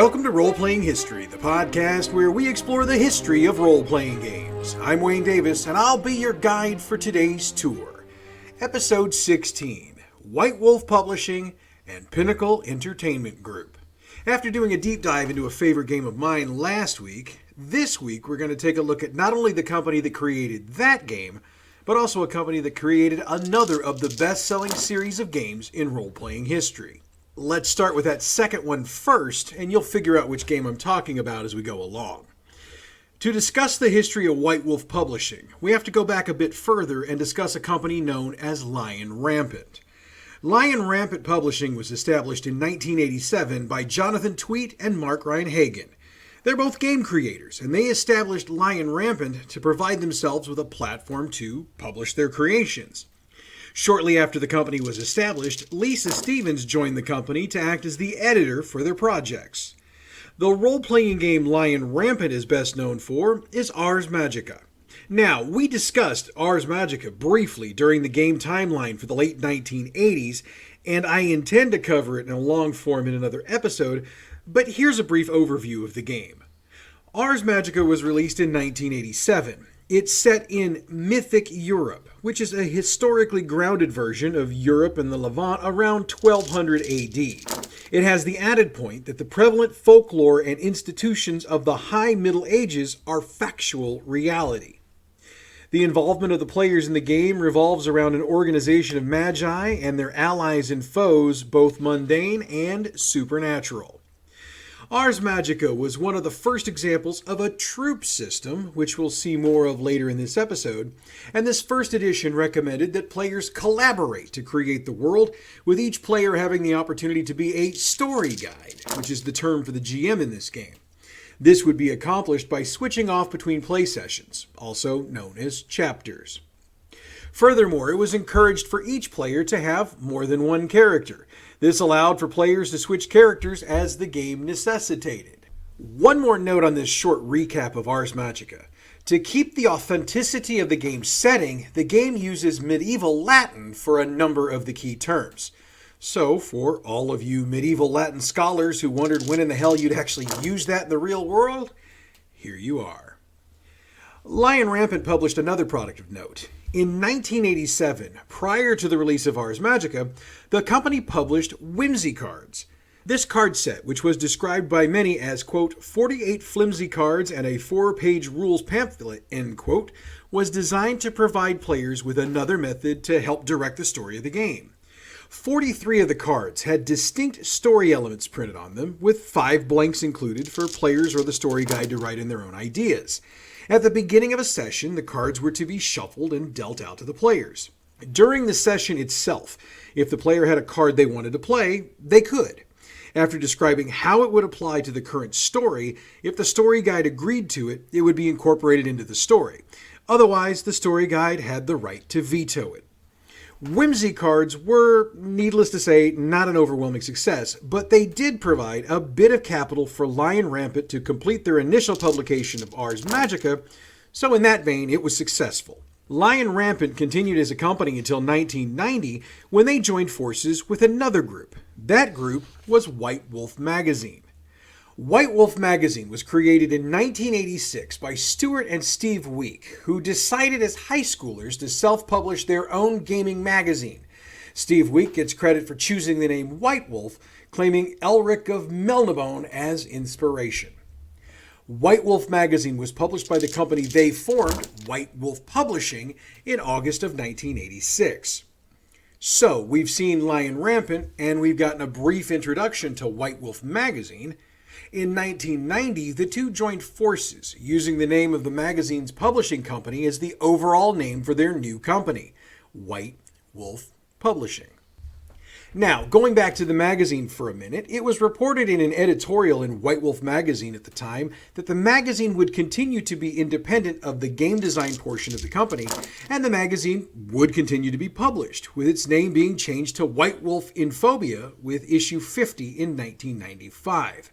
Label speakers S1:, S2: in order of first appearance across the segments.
S1: Welcome to Roleplaying History, the podcast where we explore the history of role-playing games. I'm Wayne Davis, and I'll be your guide for today's tour. Episode 16, White Wolf Publishing and Pinnacle Entertainment Group. After doing a deep dive into a favorite game of mine last week, this week we're going to take a look at not only the company that created that game, but also a company that created another of the best-selling series of games in role-playing history. Let's start with that second one first, and you'll figure out which game I'm talking about as we go along. To discuss the history of White Wolf Publishing, we have to go back a bit further and discuss a company known as Lion Rampant. Lion Rampant Publishing was established in 1987 by Jonathan Tweet and Mark Reinhagen. They're both game creators, and they established Lion Rampant to provide themselves with a platform to publish their creations. Shortly after the company was established, Lisa Stevens joined the company to act as the editor for their projects. The role-playing game Lion Rampant is best known for is Ars Magica. Now, we discussed Ars Magica briefly during the game timeline for the late 1980s, and I intend to cover it in a long form in another episode, but here's a brief overview of the game. Ars Magica was released in 1987. It's set in Mythic Europe, which is a historically grounded version of Europe and the Levant around 1200 AD. It has the added point that the prevalent folklore and institutions of the High Middle Ages are factual reality. The involvement of the players in the game revolves around an organization of magi and their allies and foes, both mundane and supernatural. Ars Magica was one of the first examples of a troop system, which we'll see more of later in this episode, and this first edition recommended that players collaborate to create the world, with each player having the opportunity to be a story guide, which is the term for the GM in this game. This would be accomplished by switching off between play sessions, also known as chapters. Furthermore, it was encouraged for each player to have more than one character. This allowed for players to switch characters as the game necessitated. One more note on this short recap of Ars Magica. To keep the authenticity of the game's setting, the game uses medieval Latin for a number of the key terms. So, for all of you medieval Latin scholars who wondered when in the hell you'd actually use that in the real world, here you are. Lion Rampant published another product of note. In 1987, prior to the release of Ars Magica, the company published Whimsy Cards. This card set, which was described by many as, quote, 48 flimsy cards and a 4-page rules pamphlet, end quote, was designed to provide players with another method to help direct the story of the game. 43 of the cards had distinct story elements printed on them, with 5 blanks included for players or the story guide to write in their own ideas. At the beginning of a session, the cards were to be shuffled and dealt out to the players. During the session itself, if the player had a card they wanted to play, they could. After describing how it would apply to the current story, if the story guide agreed to it, it would be incorporated into the story. Otherwise, the story guide had the right to veto it. Whimsy cards were, needless to say, not an overwhelming success, but they did provide a bit of capital for Lion Rampant to complete their initial publication of Ars Magica, so in that vein, it was successful. Lion Rampant continued as a company until 1990, when they joined forces with another group. That group was White Wolf Magazine. White Wolf Magazine was created in 1986 by Stuart and Steve Week, who decided as high schoolers to self-publish their own gaming magazine. Steve Week gets credit for choosing the name White Wolf, claiming Elric of Melnibone as inspiration. White Wolf Magazine was published by the company they formed, White Wolf Publishing, in August of 1986. So, we've seen Lion Rampant, and we've gotten a brief introduction to White Wolf Magazine. In 1990, the two joined forces, using the name of the magazine's publishing company as the overall name for their new company, White Wolf Publishing. Now, going back to the magazine for a minute, it was reported in an editorial in White Wolf Magazine at the time that the magazine would continue to be independent of the game design portion of the company, and the magazine would continue to be published, with its name being changed to White Wolf Infobia with issue 50 in 1995.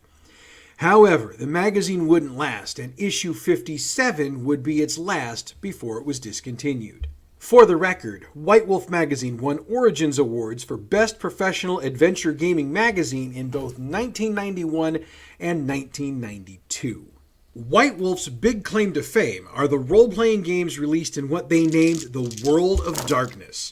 S1: However, the magazine wouldn't last, and issue 57 would be its last before it was discontinued. For the record, White Wolf Magazine won Origins Awards for Best Professional Adventure Gaming Magazine in both 1991 and 1992. White Wolf's big claim to fame are the role-playing games released in what they named the World of Darkness.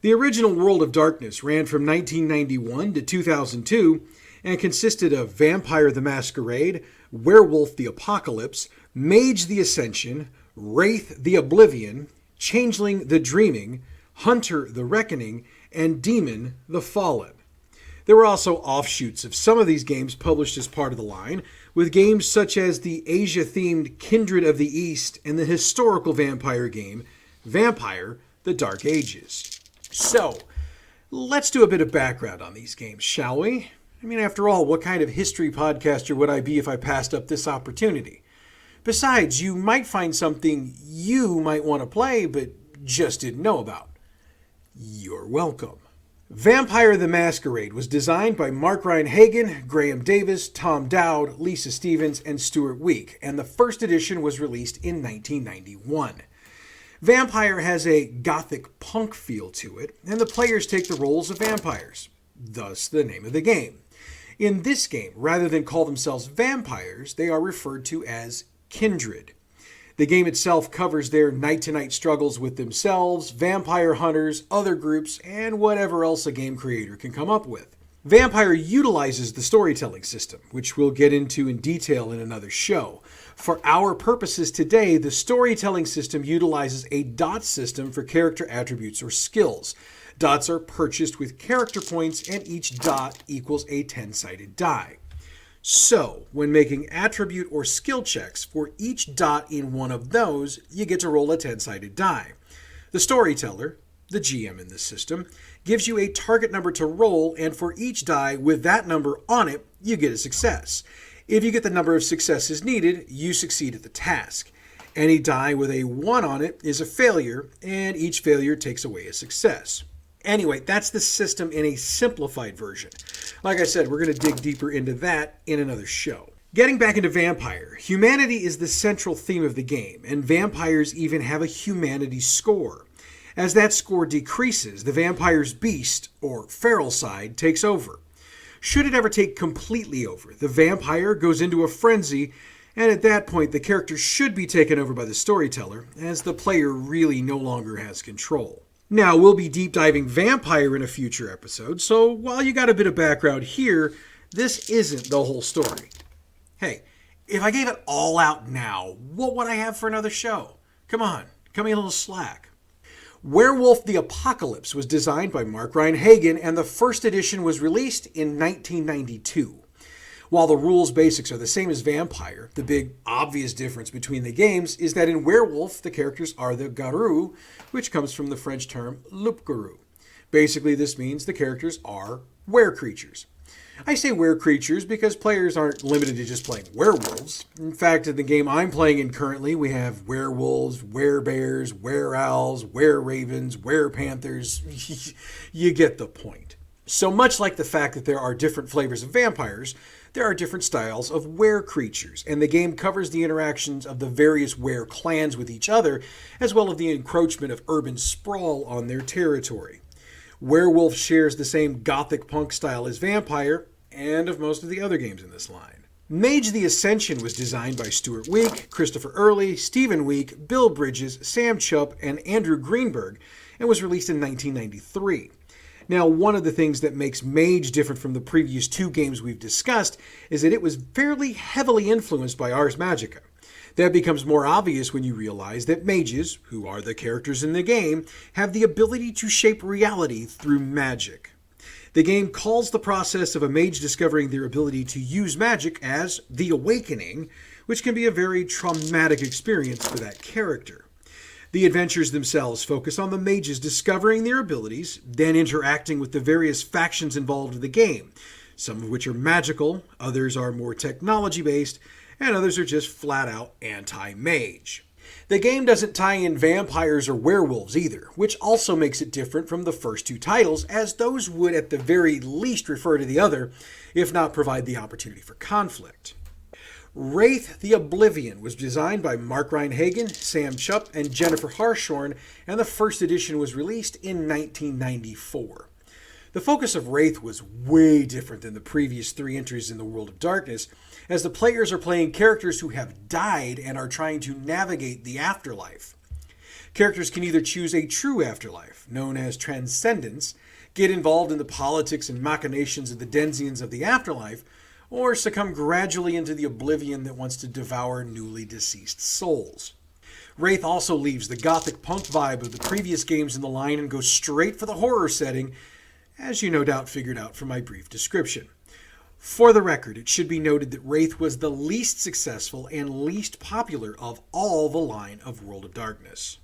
S1: The original World of Darkness ran from 1991 to 2002 and consisted of Vampire the Masquerade, Werewolf the Apocalypse, Mage the Ascension, Wraith the Oblivion, Changeling the Dreaming, Hunter the Reckoning, and Demon the Fallen. There were also offshoots of some of these games published as part of the line, with games such as the Asia-themed Kindred of the East and the historical vampire game, Vampire: The Dark Ages. So, let's do a bit of background on these games, shall we? I mean, after all, what kind of history podcaster would I be if I passed up this opportunity? Besides, you might find something you might want to play, but just didn't know about. You're welcome. Vampire the Masquerade was designed by Mark Ryan Hagan, Graham Davis, Tom Dowd, Lisa Stevens, and Stuart Week, and the first edition was released in 1991. Vampire has a gothic punk feel to it, and the players take the roles of vampires, thus the name of the game. In this game, rather than call themselves vampires, they are referred to as Kindred. The game itself covers their night-to-night struggles with themselves, vampire hunters, other groups, and whatever else a game creator can come up with. Vampire utilizes the storytelling system, which we'll get into in detail in another show. For our purposes today, the storytelling system utilizes a dot system for character attributes or skills. Dots are purchased with character points, and each dot equals a 10-sided die. So, when making attribute or skill checks for each dot in one of those, you get to roll a 10-sided die. The storyteller, the GM in this system, gives you a target number to roll, and for each die with that number on it, you get a success. If you get the number of successes needed, you succeed at the task. Any die with a 1 on it is a failure, and each failure takes away a success. Anyway, that's the system in a simplified version. Like I said, we're going to dig deeper into that in another show. Getting back into Vampire, humanity is the central theme of the game, and vampires even have a humanity score. As that score decreases, the vampire's beast, or feral side, takes over. Should it ever take completely over, the vampire goes into a frenzy, and at that point the character should be taken over by the storyteller, as the player really no longer has control. Now, we'll be deep diving Vampire in a future episode, so while you got a bit of background here, this isn't the whole story. Hey, if I gave it all out now, what would I have for another show? Come on, cut me a little slack. Werewolf the Apocalypse was designed by Mark Ryan Hagan, and the first edition was released in 1992. While the rules basics are the same as Vampire, the big obvious difference between the games is that in Werewolf, the characters are the garou, which comes from the French term loup-garou. Basically, this means the characters are were-creatures. I say were-creatures because players aren't limited to just playing werewolves. In fact, in the game I'm playing in currently, we have werewolves, werebears, were-owls, were-ravens, were-panthers. You get the point. So much like the fact that there are different flavors of vampires, there are different styles of were-creatures, and the game covers the interactions of the various were-clans with each other, as well as the encroachment of urban sprawl on their territory. Werewolf shares the same gothic punk style as Vampire, and of most of the other games in this line. Mage the Ascension was designed by Stuart Week, Christopher Early, Stephen Week, Bill Bridges, Sam Chupp, and Andrew Greenberg, and was released in 1993. Now, one of the things that makes Mage different from the previous two games we've discussed is that it was fairly heavily influenced by Ars Magica. That becomes more obvious when you realize that mages, who are the characters in the game, have the ability to shape reality through magic. The game calls the process of a mage discovering their ability to use magic as the awakening, which can be a very traumatic experience for that character. The adventures themselves focus on the mages discovering their abilities, then interacting with the various factions involved in the game, some of which are magical, others are more technology-based, and others are just flat-out anti-mage. The game doesn't tie in vampires or werewolves either, which also makes it different from the first two titles, as those would at the very least refer to the other, if not provide the opportunity for conflict. Wraith the Oblivion was designed by Mark Reinhagen, Sam Chupp, and Jennifer Harshorn, and the first edition was released in 1994. The focus of Wraith was way different than the previous 3 entries in the World of Darkness, as the players are playing characters who have died and are trying to navigate the afterlife. Characters can either choose a true afterlife, known as transcendence, get involved in the politics and machinations of the denizens of the afterlife, or succumb gradually into the oblivion that wants to devour newly deceased souls. Wraith also leaves the gothic punk vibe of the previous games in the line and goes straight for the horror setting, as you no doubt figured out from my brief description. For the record, it should be noted that Wraith was the least successful and least popular of all the line of World of Darkness.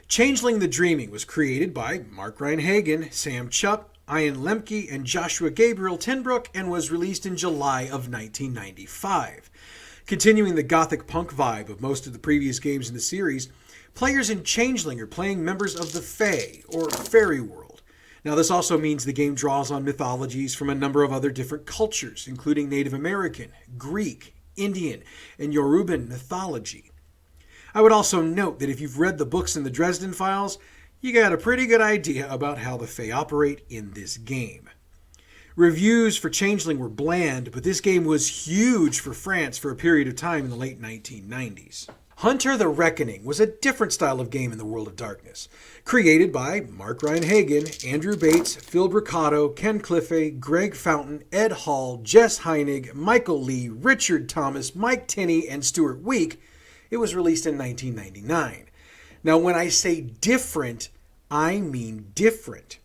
S1: Changeling the Dreaming was created by Mark Reinhagen, Sam Chupp, Ian Lemke, and Joshua Gabriel Tinbrook and was released in July of 1995. Continuing the gothic punk vibe of most of the previous games in the series, players in Changeling are playing members of the Fae, or Fairy World. Now, this also means the game draws on mythologies from a number of other different cultures, including Native American, Greek, Indian, and Yoruban mythology. I would also note that if you've read the books in the Dresden Files, you got a pretty good idea about how the Fae operate in this game. Reviews for Changeling were bland, but this game was huge for France for a period of time in the late 1990s. Hunter the Reckoning was a different style of game in the World of Darkness, created by Mark Reinhagen, Andrew Bates, Phil Bricotto, Ken Cliffey, Greg Fountain, Ed Hall, Jess Heinig, Michael Lee, Richard Thomas, Mike Tinney, and Stuart Week. It was released in 1999. Now, when I say different, I mean different.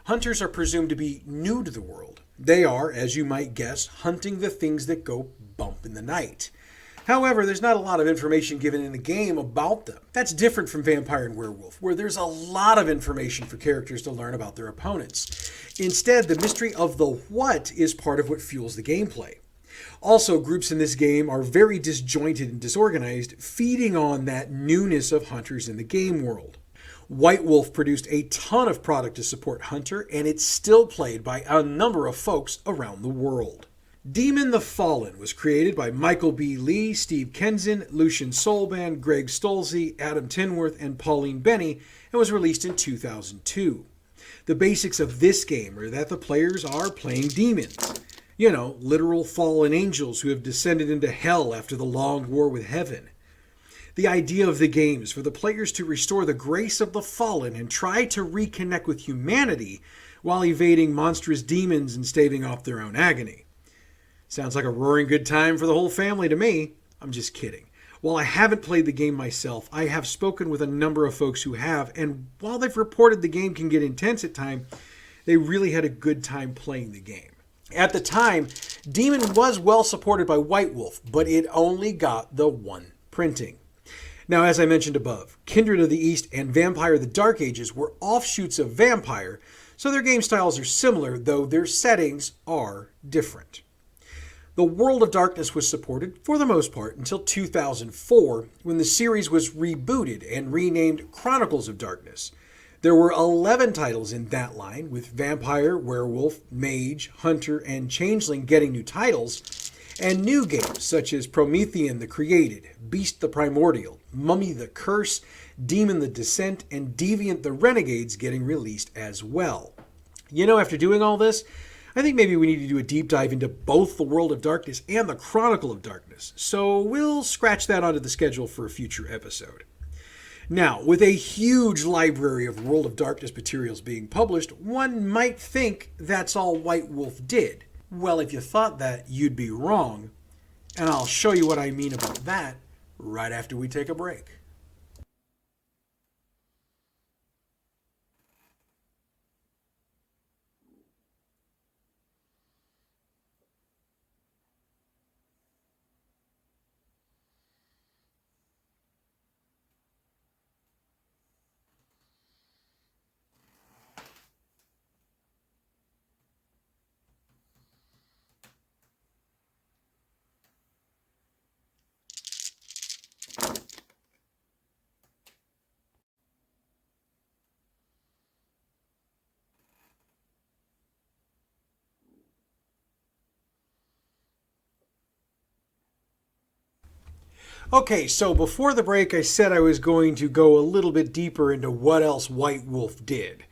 S1: Hunters are presumed to be new to the world. They are, as you might guess, hunting the things that go bump in the night. However, there's not a lot of information given in the game about them. That's different from Vampire and Werewolf, where there's a lot of information for characters to learn about their opponents. Instead, the mystery of the what is part of what fuels the gameplay. Also, groups in this game are very disjointed and disorganized, feeding on that newness of hunters in the game world. White Wolf produced a ton of product to support Hunter, and it's still played by a number of folks around the world. Demon the Fallen was created by Michael B. Lee, Steve Kenson, Lucian Solban, Greg Stolze, Adam Tinworth, and Pauline Benny, and was released in 2002. The basics of this game are that the players are playing demons. You know, literal fallen angels who have descended into hell after the long war with heaven. The idea of the game is for the players to restore the grace of the fallen and try to reconnect with humanity while evading monstrous demons and staving off their own agony. Sounds like a roaring good time for the whole family to me. I'm just kidding. While I haven't played the game myself, I have spoken with a number of folks who have, and while they've reported the game can get intense at times, they really had a good time playing the game. At the time, Demon was well supported by White Wolf, but it only got the one printing. Now, as I mentioned above, Kindred of the East and Vampire the Dark Ages were offshoots of Vampire, so their game styles are similar, though their settings are different. The World of Darkness was supported, for the most part, until 2004, when the series was rebooted and renamed Chronicles of Darkness. There were 11 titles in that line, with Vampire, Werewolf, Mage, Hunter, and Changeling getting new titles, and new games such as Promethean the Created, Beast the Primordial, Mummy the Curse, Demon the Descent, and Deviant the Renegades getting released as well. You know, after doing all this, I think maybe we need to do a deep dive into both the World of Darkness and the Chronicle of Darkness, so we'll scratch that onto the schedule for a future episode. Now, with a huge library of World of Darkness materials being published, one might think that's all White Wolf did. Well, if you thought that, you'd be wrong, and I'll show you what I mean about that right after we take a break. Okay, so before the break, I said I was going to go a little bit deeper into what else White Wolf did.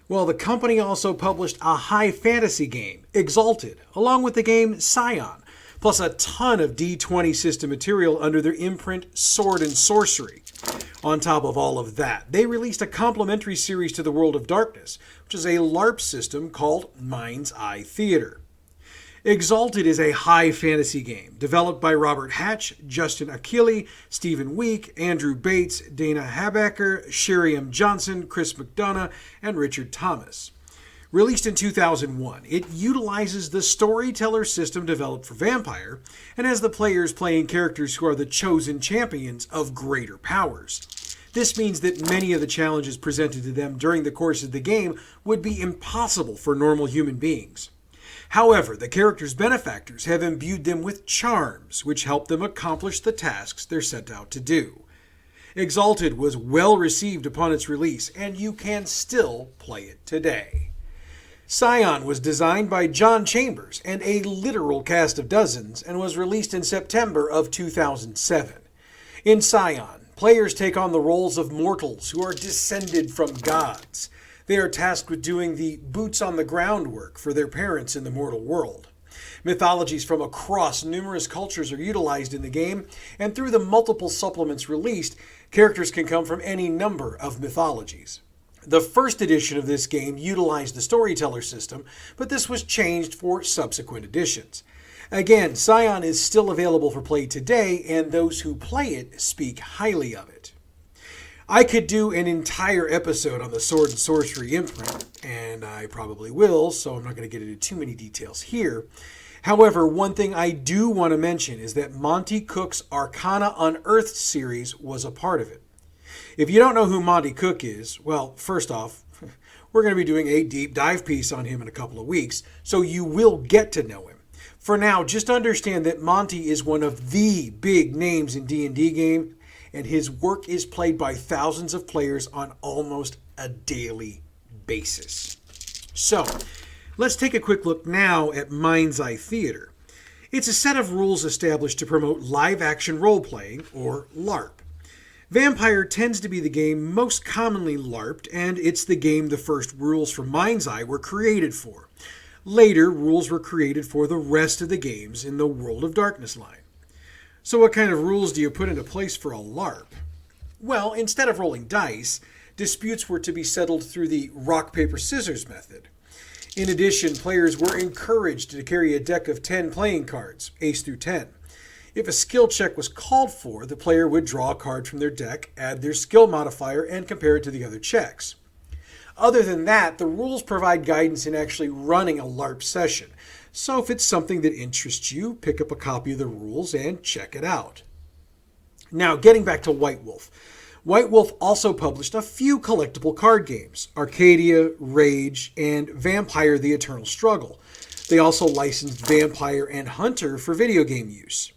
S1: Well, the company also published a high fantasy game, Exalted, along with the game Scion, plus a ton of D20 system material under their imprint Sword and Sorcery. On top of all of that, they released a complementary series to the World of Darkness, which is a LARP system called Mind's Eye Theater. Exalted is a high fantasy game developed by Robert Hatch, Justin Achille, Stephen Week, Andrew Bates, Dana Habacker, Sherry M. Johnson, Chris McDonough, and Richard Thomas. Released in 2001, it utilizes the storyteller system developed for Vampire and has the players playing characters who are the chosen champions of greater powers. This means that many of the challenges presented to them during the course of the game would be impossible for normal human beings. However, the characters' benefactors have imbued them with charms, which help them accomplish the tasks they're sent out to do. Exalted was well received upon its release, and you can still play it today. Scion was designed by John Chambers and a literal cast of dozens, and was released in September of 2007. In Scion, players take on the roles of mortals who are descended from gods. They are tasked with doing the boots-on-the-ground work for their parents in the mortal world. Mythologies from across numerous cultures are utilized in the game, and through the multiple supplements released, characters can come from any number of mythologies. The first edition of this game utilized the storyteller system, but this was changed for subsequent editions. Again, Scion is still available for play today, and those who play it speak highly of it. I could do an entire episode on the Sword and Sorcery imprint, and I probably will, so I'm not going to get into too many details here. However, one thing I do want to mention is that Monty Cook's Arcana Unearthed series was a part of it. If you don't know who Monty Cook is, well, first off, we're going to be doing a deep dive piece on him in a couple of weeks, so you will get to know him. For now, just understand that Monty is one of the big names in D&D game, and his work is played by thousands of players on almost a daily basis. So, let's take a quick look now at Mind's Eye Theater. It's a set of rules established to promote live-action role-playing, or LARP. Vampire tends to be the game most commonly LARPed, and it's the game the first rules for Mind's Eye were created for. Later, rules were created for the rest of the games in the World of Darkness line. So what kind of rules do you put into place for a LARP? Well, instead of rolling dice, disputes were to be settled through the rock, paper, scissors method. In addition, players were encouraged to carry a deck of 10 playing cards, ace through 10. If a skill check was called for, the player would draw a card from their deck, add their skill modifier, and compare it to the other checks. Other than that, the rules provide guidance in actually running a LARP session. So if it's something that interests you, pick up a copy of the rules and check it out. Now, getting back to White Wolf. White Wolf also published a few collectible card games, Arcadia, Rage, and Vampire: The Eternal Struggle. They also licensed Vampire and Hunter for video game use.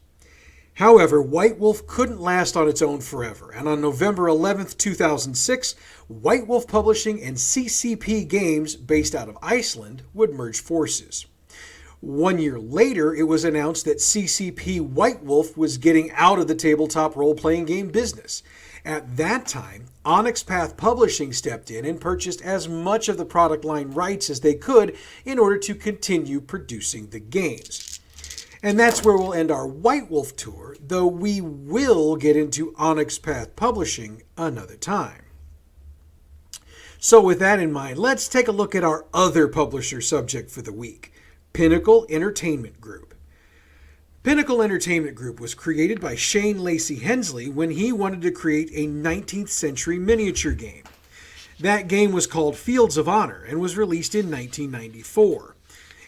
S1: However, White Wolf couldn't last on its own forever, and on November 11th, 2006, White Wolf Publishing and CCP Games, based out of Iceland, would merge forces. 1 year later, it was announced that CCP White Wolf was getting out of the tabletop role-playing game business. At that time, Onyx Path Publishing stepped in and purchased as much of the product line rights as they could in order to continue producing the games. And that's where we'll end our White Wolf tour, though we will get into Onyx Path Publishing another time. So with that in mind, let's take a look at our other publisher subject for the week, Pinnacle Entertainment Group. Pinnacle Entertainment Group was created by Shane Lacey Hensley when he wanted to create a 19th century miniature game. That game was called Fields of Honor and was released in 1994.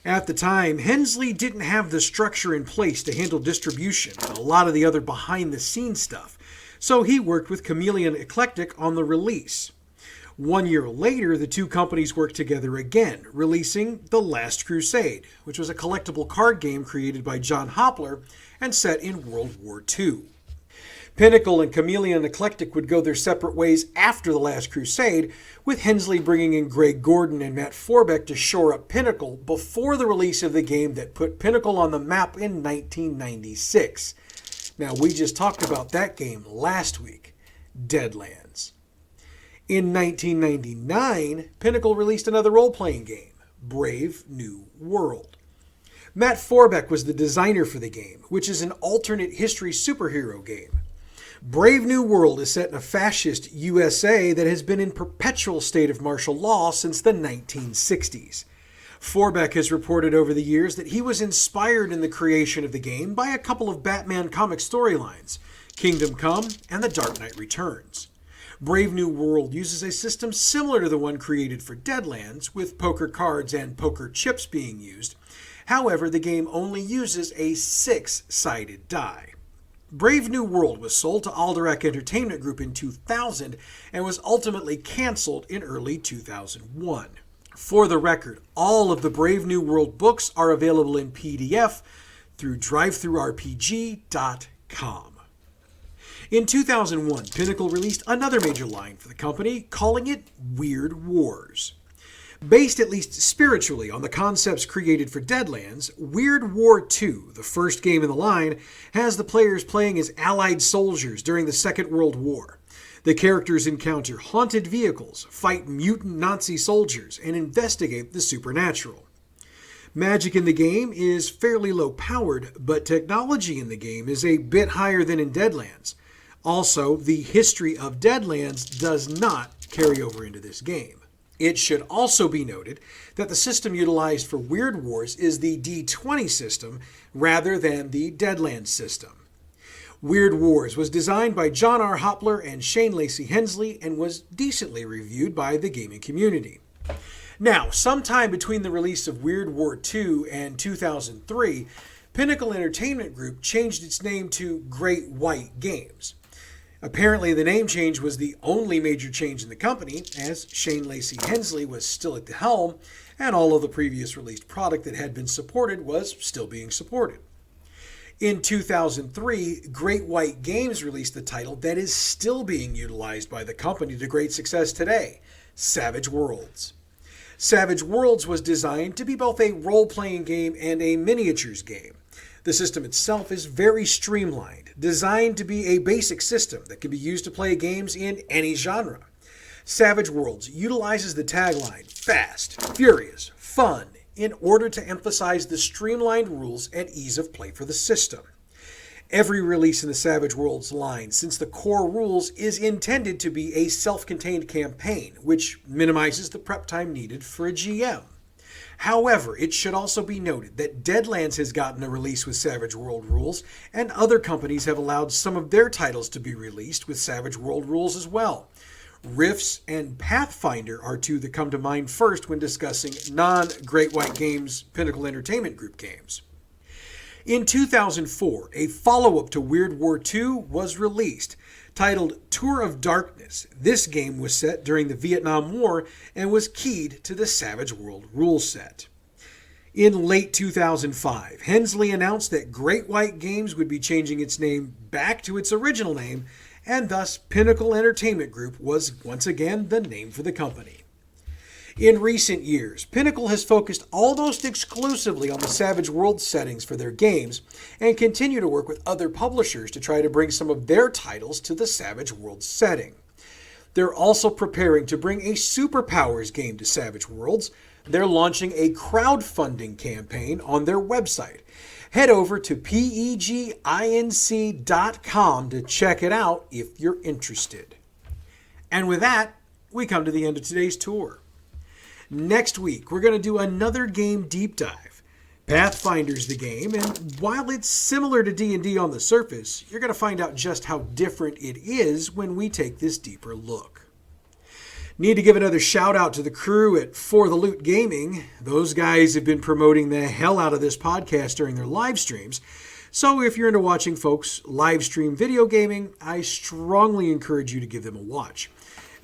S1: At the time, Hensley didn't have the structure in place to handle distribution and a lot of the other behind-the-scenes stuff, so he worked with Chameleon Eclectic on the release. 1 year later, the two companies worked together again, releasing The Last Crusade, which was a collectible card game created by John Hopler and set in World War II. Pinnacle and Chameleon Eclectic would go their separate ways after The Last Crusade, with Hensley bringing in Greg Gordon and Matt Forbeck to shore up Pinnacle before the release of the game that put Pinnacle on the map in 1996. Now, we just talked about that game last week, Deadlands. In 1999, Pinnacle released another role-playing game, Brave New World. Matt Forbeck was the designer for the game, which is an alternate history superhero game. Brave New World is set in a fascist USA that has been in perpetual state of martial law since the 1960s. Forbeck has reported over the years that he was inspired in the creation of the game by a couple of Batman comic storylines, Kingdom Come and The Dark Knight Returns. Brave New World uses a system similar to the one created for Deadlands, with poker cards and poker chips being used. However, the game only uses a 6-sided die. Brave New World was sold to Alderac Entertainment Group in 2000 and was ultimately canceled in early 2001. For the record, all of the Brave New World books are available in PDF through drivethrurpg.com. In 2001, Pinnacle released another major line for the company, calling it Weird Wars. Based at least spiritually on the concepts created for Deadlands, Weird War II, the first game in the line, has the players playing as Allied soldiers during the Second World War. The characters encounter haunted vehicles, fight mutant Nazi soldiers, and investigate the supernatural. Magic in the game is fairly low-powered, but technology in the game is a bit higher than in Deadlands. Also, the history of Deadlands does not carry over into this game. It should also be noted that the system utilized for Weird Wars is the D20 system rather than the Deadlands system. Weird Wars was designed by John R. Hopler and Shane Lacey Hensley and was decently reviewed by the gaming community. Now, sometime between the release of Weird War II and 2003, Pinnacle Entertainment Group changed its name to Great White Games. Apparently, the name change was the only major change in the company, as Shane Lacey Hensley was still at the helm, and all of the previous released product that had been supported was still being supported. In 2003, Great White Games released the title that is still being utilized by the company to great success today, Savage Worlds. Savage Worlds was designed to be both a role-playing game and a miniatures game. The system itself is very streamlined, designed to be a basic system that can be used to play games in any genre. Savage Worlds utilizes the tagline, fast, furious, fun, in order to emphasize the streamlined rules and ease of play for the system. Every release in the Savage Worlds line, since the core rules, is intended to be a self-contained campaign, which minimizes the prep time needed for a GM. However, it should also be noted that Deadlands has gotten a release with Savage World rules, and other companies have allowed some of their titles to be released with Savage World rules as well. Rifts and Pathfinder are two that come to mind first when discussing non-Great White Games Pinnacle Entertainment Group games. In 2004, a follow-up to Weird War II was released. Titled Tour of Darkness, this game was set during the Vietnam War and was keyed to the Savage World rule set. In late 2005, Hensley announced that Great White Games would be changing its name back to its original name, and thus Pinnacle Entertainment Group was once again the name for the company. In recent years, Pinnacle has focused almost exclusively on the Savage World settings for their games and continue to work with other publishers to try to bring some of their titles to the Savage World setting. They're also preparing to bring a Superpowers game to Savage Worlds. They're launching a crowdfunding campaign on their website. Head over to peginc.com to check it out if you're interested. And with that, we come to the end of today's tour. Next week, we're going to do another game deep dive. Pathfinder's the game, and while it's similar to D&D on the surface, you're going to find out just how different it is when we take this deeper look. Need to give another shout out to the crew at For the Loot Gaming. Those guys have been promoting the hell out of this podcast during their live streams. So if you're into watching folks live stream video gaming, I strongly encourage you to give them a watch.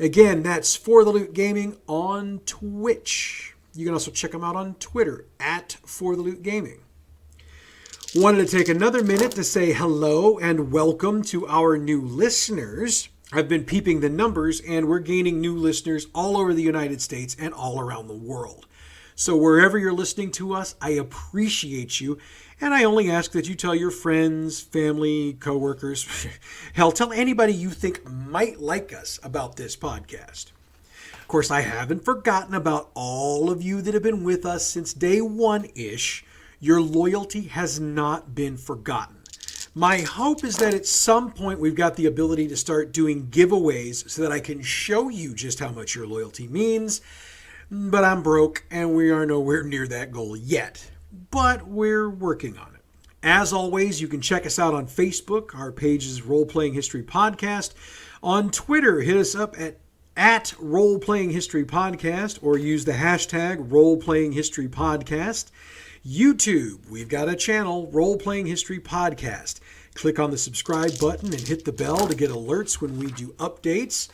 S1: Again, that's For the Loot Gaming on Twitch. You can also check them out on Twitter at For the Loot Gaming. Wanted to take another minute to say hello and welcome to our new listeners. I've been peeping the numbers, and we're gaining new listeners all over the United States and all around the world. So wherever you're listening to us, I appreciate you. And I only ask that you tell your friends, family, coworkers, hell, tell anybody you think might like us about this podcast. Of course, I haven't forgotten about all of you that have been with us since day one-ish. Your loyalty has not been forgotten. My hope is that at some point we've got the ability to start doing giveaways so that I can show you just how much your loyalty means. But I'm broke and we are nowhere near that goal yet. But we're working on it. As always, you can check us out on Facebook. Our page is Roleplaying History Podcast. On Twitter, hit us up at Roleplaying History Podcast or use the hashtag Roleplaying History Podcast. YouTube, we've got a channel, Roleplaying History Podcast. Click on the subscribe button and hit the bell to get alerts when we do updates.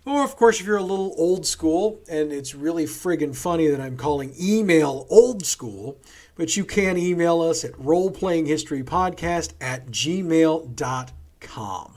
S1: Or, of course, if you're a little old school, and it's really friggin' funny that I'm calling email old school, but you can email us at roleplayinghistorypodcast@gmail.com.